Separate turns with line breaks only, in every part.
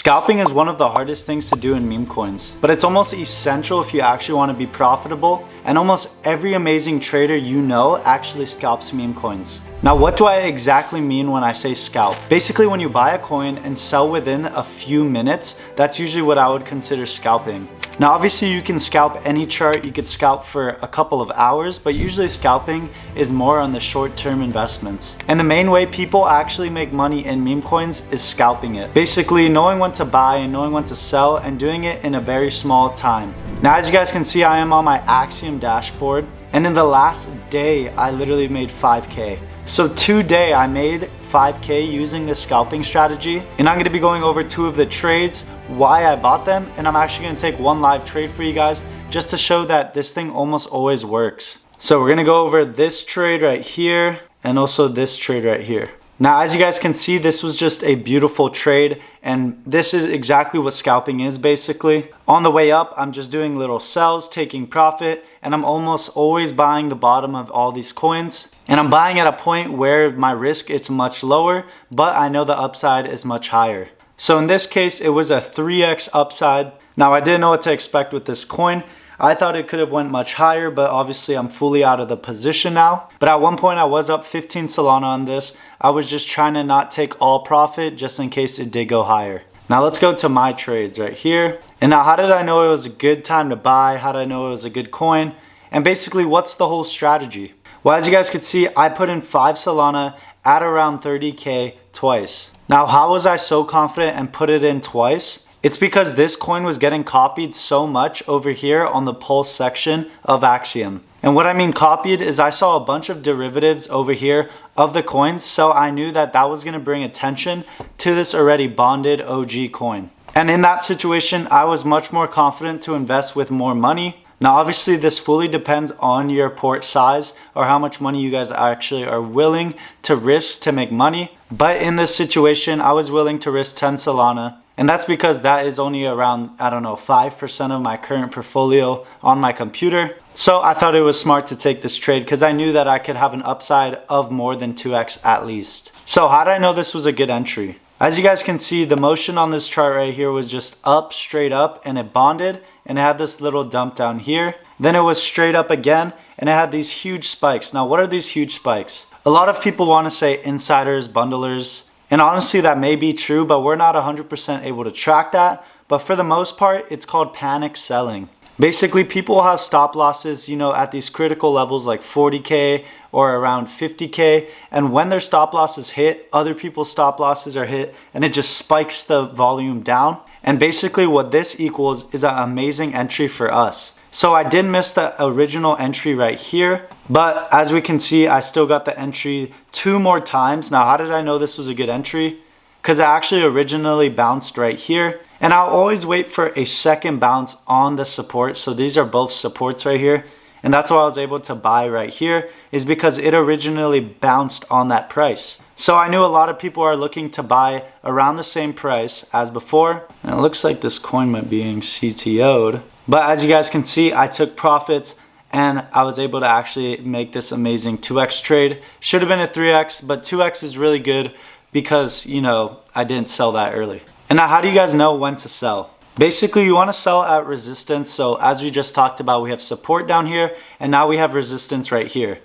Scalping is one of the hardest things to do in meme coins, but it's almost essential if you actually want to be profitable, and almost every amazing trader you know actually scalps meme coins. Now, what do I exactly mean when I say scalp? Basically, when you buy a coin and sell within a few minutes, that's usually what I would consider scalping. Now, obviously you can scalp any chart, you could scalp for a couple of hours, but usually scalping is more on the short-term investments. And the main way people actually make money in meme coins is scalping it. Basically knowing when to buy and knowing when to sell and doing it in a very small time. Now, as you guys can see, I am on my Axiom dashboard, and in the last day, I literally made 5K. So today I made 5K using this scalping strategy, and I'm gonna be going over two of the trades, why I bought them, and I'm actually gonna take one live trade for you guys just to show that this thing almost always works. So we're gonna go over this trade right here and also this trade right here. Now, as you guys can see, this was just a beautiful trade, and this is exactly what scalping is basically. On the way up, I'm just doing little sells, taking profit, and I'm almost always buying the bottom of all these coins. And I'm buying at a point where my risk is much lower, but I know the upside is much higher. So in this case, it was a 3x upside. Now, I didn't know what to expect with this coin. I thought it could have went much higher, but obviously I'm fully out of the position now. But at one point I was up 15 solana on this. I was just trying to not take all profit just in case it did go higher. Now let's go to my trades right here. And now, how did I know it was a good time to buy? How did I know it was a good coin? And basically, what's the whole strategy? Well, as you guys could see, I put in 5 solana at around 30K twice. Now, how was I so confident and put it in twice? It's because this coin was getting copied so much over here on the pulse section of Axiom. And what I mean copied is I saw a bunch of derivatives over here of the coins, so I knew that that was going to bring attention to this already bonded OG coin. And in that situation, I was much more confident to invest with more money. Now, obviously, this fully depends on your port size or how much money you guys actually are willing to risk to make money. But in this situation, I was willing to risk 10 solana. And that's because that is only around, 5% of my current portfolio on my computer. So I thought it was smart to take this trade because I knew that I could have an upside of more than 2x at least. So how did I know this was a good entry? As you guys can see, the motion on this chart right here was just up, straight up, and it bonded, and it had this little dump down here. Then it was straight up again, and it had these huge spikes. Now, what are these huge spikes? A lot of people want to say insiders, bundlers, and honestly, that may be true, but we're not 100% able to track that. But for the most part, it's called panic selling. Basically, people have stop losses, at these critical levels like 40K or around 50K. And when their stop losses hit, other people's stop losses are hit, and it just spikes the volume down. And basically what this equals is an amazing entry for us. So I did miss the original entry right here, but as we can see, I still got the entry 2 more times. Now, how did I know this was a good entry? Because it actually originally bounced right here, and I'll always wait for a second bounce on the support. So these are both supports right here, and that's why I was able to buy right here, is because it originally bounced on that price. So I knew a lot of people are looking to buy around the same price as before, and it looks like this coin might be being CTO'd. But as you guys can see, I took profits and I was able to actually make this amazing 2x trade. Should have been a 3x, but 2x is really good because, I didn't sell that early. And now, how do you guys know when to sell? Basically, you want to sell at resistance. So as we just talked about, we have support down here, and now we have resistance right here.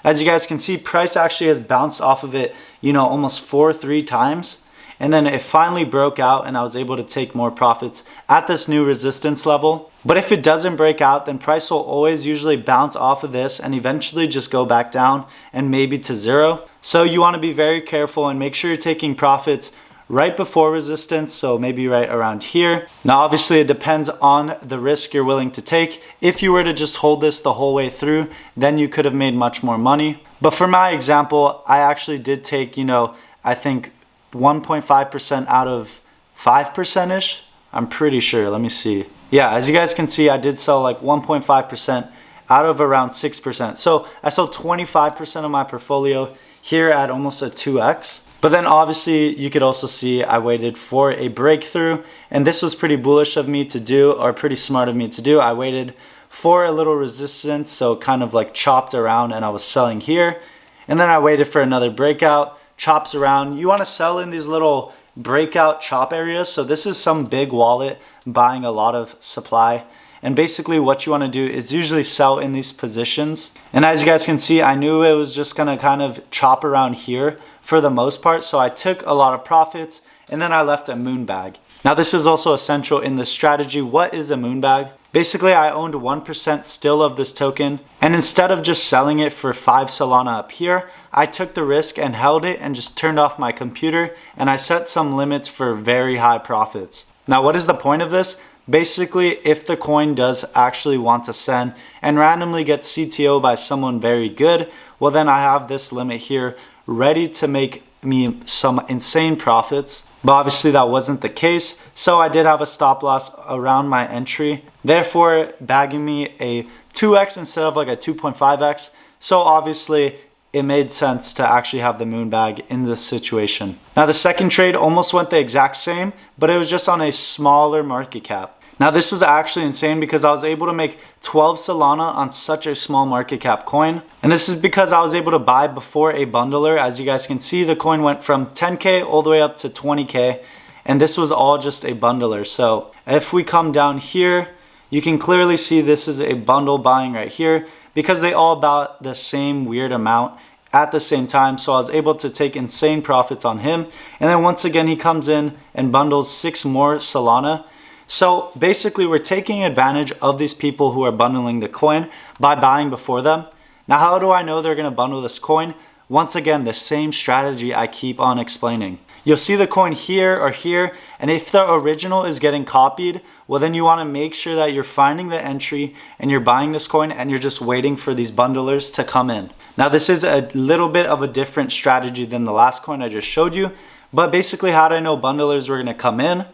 As you guys can see, price actually has bounced off of it, almost 3 times. And then it finally broke out, and I was able to take more profits at this new resistance level. But if it doesn't break out, then price will always usually bounce off of this and eventually just go back down and maybe to 0. So you want to be very careful and make sure you're taking profits right before resistance, so maybe right around here. Now, obviously, it depends on the risk you're willing to take. If you were to just hold this the whole way through, then you could have made much more money. But for my example, I actually did take, I think 1.5% out of 5%-ish. I'm pretty sure. Let me see. Yeah, as you guys can see, I did sell like 1.5% out of around 6%. So I sold 25% of my portfolio here at almost a 2x. But then obviously you could also see I waited for a breakthrough, and this was pretty bullish of me to do, or pretty smart of me to do. I waited for a little resistance, so kind of like chopped around, and I was selling here. And then I waited for another breakout, chops around. You want to sell in these little breakout chop areas. So this is some big wallet buying a lot of supply. And basically what you want to do is usually sell in these positions. And as you guys can see, I knew it was just going to kind of chop around here for the most part. So I took a lot of profits and then I left a moon bag. Now this is also essential in the strategy. What is a moon bag? Basically, I owned 1% still of this token. And instead of just selling it for 5 Solana up here, I took the risk and held it and just turned off my computer. And I set some limits for very high profits. Now, what is the point of this? Basically, if the coin does actually want to send and randomly get CTO by someone very good, well then I have this limit here ready to make me some insane profits. But obviously that wasn't the case, so I did have a stop loss around my entry, therefore bagging me a 2x instead of like a 2.5x. So obviously it made sense to actually have the moon bag in this situation. Now the second trade almost went the exact same, but it was just on a smaller market cap. Now this was actually insane because I was able to make 12 Solana on such a small market cap coin. And this is because I was able to buy before a bundler. As you guys can see, the coin went from 10K all the way up to 20K. And this was all just a bundler. So if we come down here, you can clearly see this is a bundle buying right here because they all bought the same weird amount at the same time. So I was able to take insane profits on him. And then once again, he comes in and bundles 6 more Solana. So basically we're taking advantage of these people who are bundling the coin by buying before them. Now how do I know they're going to bundle this coin? Once again, the same strategy I keep on explaining. You'll see the coin here or here, and if the original is getting copied, well then you want to make sure that you're finding the entry and you're buying this coin and you're just waiting for these bundlers to come in. Now this is a little bit of a different strategy than the last coin I just showed you, but basically how do I know bundlers were going to come in?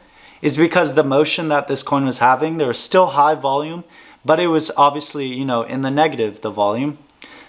Is because the motion that this coin was having, there was still high volume, but it was obviously, you know, in the negative, the volume.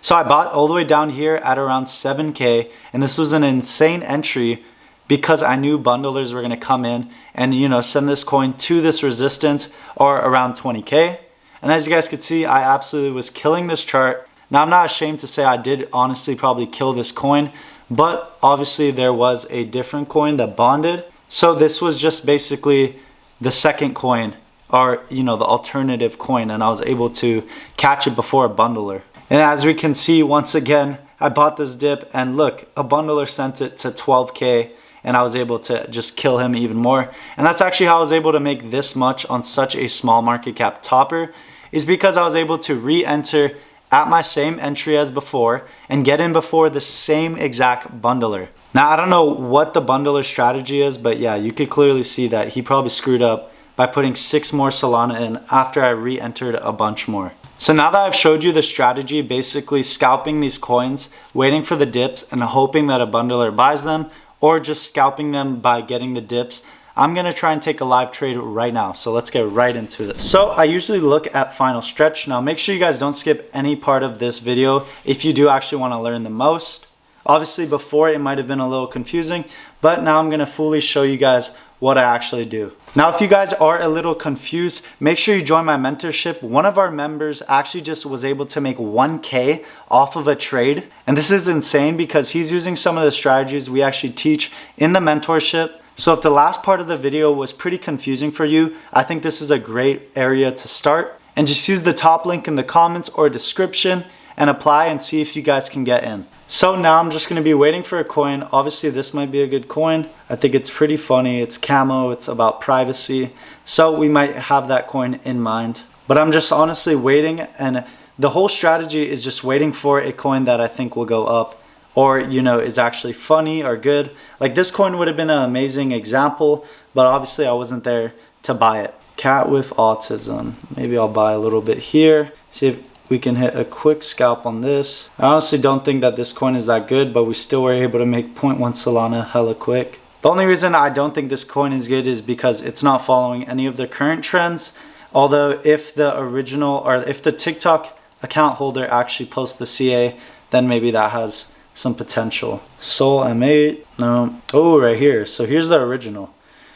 So I bought all the way down here at around 7K, and this was an insane entry because I knew bundlers were going to come in and, you know, send this coin to this resistance or around 20K. And as you guys could see, I absolutely was killing this chart. Now I'm not ashamed to say I did honestly probably kill this coin, but obviously there was a different coin that bonded. So this was just basically the second coin, or you know, the alternative coin, and I was able to catch it before a bundler. And as we can see, once again, I bought this dip and look, a bundler sent it to 12K and I was able to just kill him even more. And that's actually how I was able to make this much on such a small market cap topper, is because I was able to re-enter at my same entry as before and get in before the same exact bundler. Now, I don't know what the bundler strategy is, but yeah, you could clearly see that he probably screwed up by putting 6 more Solana in after I re-entered a bunch more. So now that I've showed you the strategy, basically scalping these coins, waiting for the dips and hoping that a bundler buys them, or just scalping them by getting the dips, I'm going to try and take a live trade right now. So let's get right into this. So I usually look at final stretch. Now make sure you guys don't skip any part of this video if you do actually want to learn the most. Obviously before it might have been a little confusing, but now I'm going to fully show you guys what I actually do. Now if you guys are a little confused, make sure you join my mentorship. One of our members actually just was able to make 1K off of a trade. And this is insane because he's using some of the strategies we actually teach in the mentorship. So if the last part of the video was pretty confusing for you, I think this is a great area to start. And just use the top link in the comments or description and apply and see if you guys can get in. So now I'm just going to be waiting for a coin. Obviously this might be a good coin. I think it's pretty funny. It's camo. It's about privacy. So we might have that coin in mind. But I'm just honestly waiting, and the whole strategy is just waiting for a coin that I think will go up, or you know, is actually funny or good. Like this coin would have been an amazing example, but obviously I wasn't there to buy it. Cat with autism. Maybe I'll buy a little bit here. See if we can hit a quick scalp on this. I honestly don't think that this coin is that good, but we still were able to make 0.1 Solana hella quick. The only reason I don't think this coin is good is because it's not following any of the current trends. Although if the original, or if the TikTok account holder actually posts the CA, then maybe that has some potential. Sol M8, no. Oh, right here. So here's the original.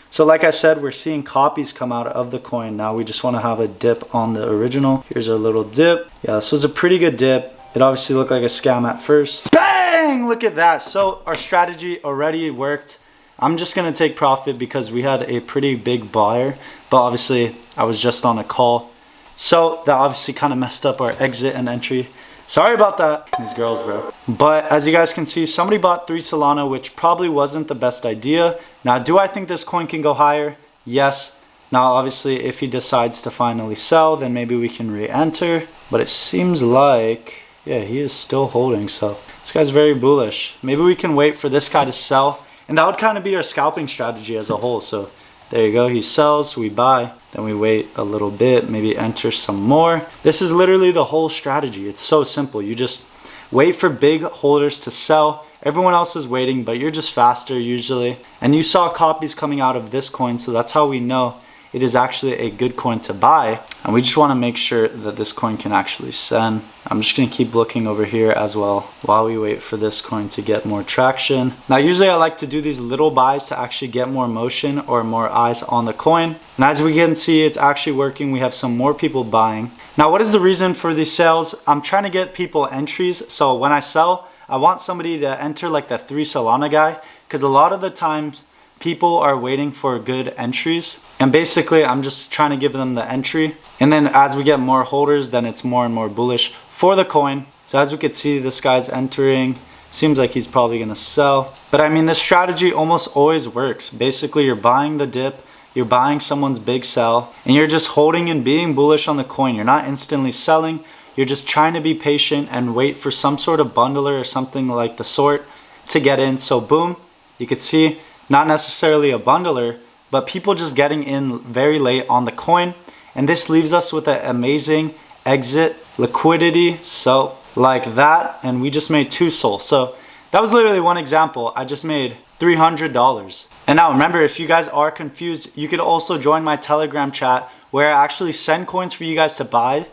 So like I said, we're seeing copies come out of the coin. Now we just want to have a dip on the original. Here's our little dip. Yeah, this was a pretty good dip. It obviously looked like a scam at first. Bang! Look at that. So our strategy already worked. I'm just gonna take profit because we had a pretty big buyer, but obviously I was just on a call. So that obviously kind of messed up our exit and entry. Sorry about that, these girls, bro. But as you guys can see, somebody bought 3 Solana, which probably wasn't the best idea. Now, do I think this coin can go higher? Yes. Now, obviously, if he decides to finally sell, then maybe we can re-enter. But it seems like, yeah, he is still holding. So this guy's very bullish. Maybe we can wait for this guy to sell. And that would kind of be our scalping strategy as a whole. So there you go. He sells, we buy. Then we wait a little bit, maybe enter some more. This is literally the whole strategy. It's so simple. You just wait for big holders to sell. Everyone else is waiting, but you're just faster usually. And you saw copies coming out of this coin, so that's how we know it is actually a good coin to buy. And we just want to make sure that this coin can actually send. I'm just going to keep looking over here as well while we wait for this coin to get more traction. Now, usually I like to do these little buys to actually get more motion or more eyes on the coin. And as we can see, it's actually working. We have some more people buying. Now, what is the reason for these sales? I'm trying to get people entries. So when I sell, I want somebody to enter like the 3 Solana guy, because a lot of the times people are waiting for good entries. And basically, I'm just trying to give them the entry. And then as we get more holders, then it's more and more bullish for the coin. So as we could see, this guy's entering. Seems like he's probably going to sell. But I mean, this strategy almost always works. Basically, you're buying the dip. You're buying someone's big sell. And you're just holding and being bullish on the coin. You're not instantly selling. You're just trying to be patient and wait for some sort of bundler or something like the sort to get in. So boom, you could see not necessarily a bundler, but people just getting in very late on the coin. And this leaves us with an amazing exit liquidity. So like that, and we just made 2 SOL. So that was literally one example. I just made $300. And now remember, if you guys are confused, you could also join my Telegram chat where I actually send coins for you guys to buy.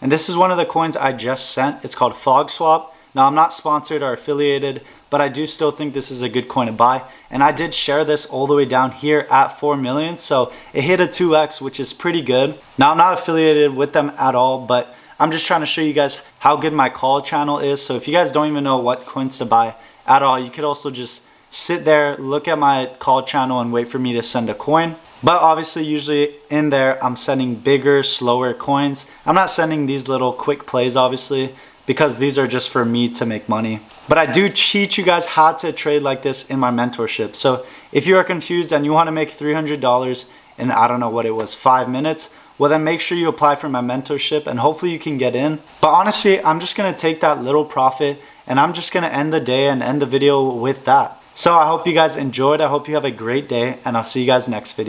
And this is one of the coins I just sent. It's called Fog Swap. Now, I'm not sponsored or affiliated, but I do still think this is a good coin to buy. And I did share this all the way down here at 4 million. So it hit a 2x, which is pretty good. Now, I'm not affiliated with them at all, but I'm just trying to show you guys how good my call channel is. So if you guys don't even know what coins to buy at all, you could also just sit there, look at my call channel and wait for me to send a coin. But obviously, usually in there, I'm sending bigger, slower coins. I'm not sending these little quick plays, obviously, because these are just for me to make money. But I do teach you guys how to trade like this in my mentorship. So if you are confused and you want to make $300 in, I don't know what it was, 5 minutes, well then make sure you apply for my mentorship and hopefully you can get in. But honestly, I'm just going to take that little profit and I'm just going to end the day and end the video with that. So I hope you guys enjoyed. I hope you have a great day and I'll see you guys next video.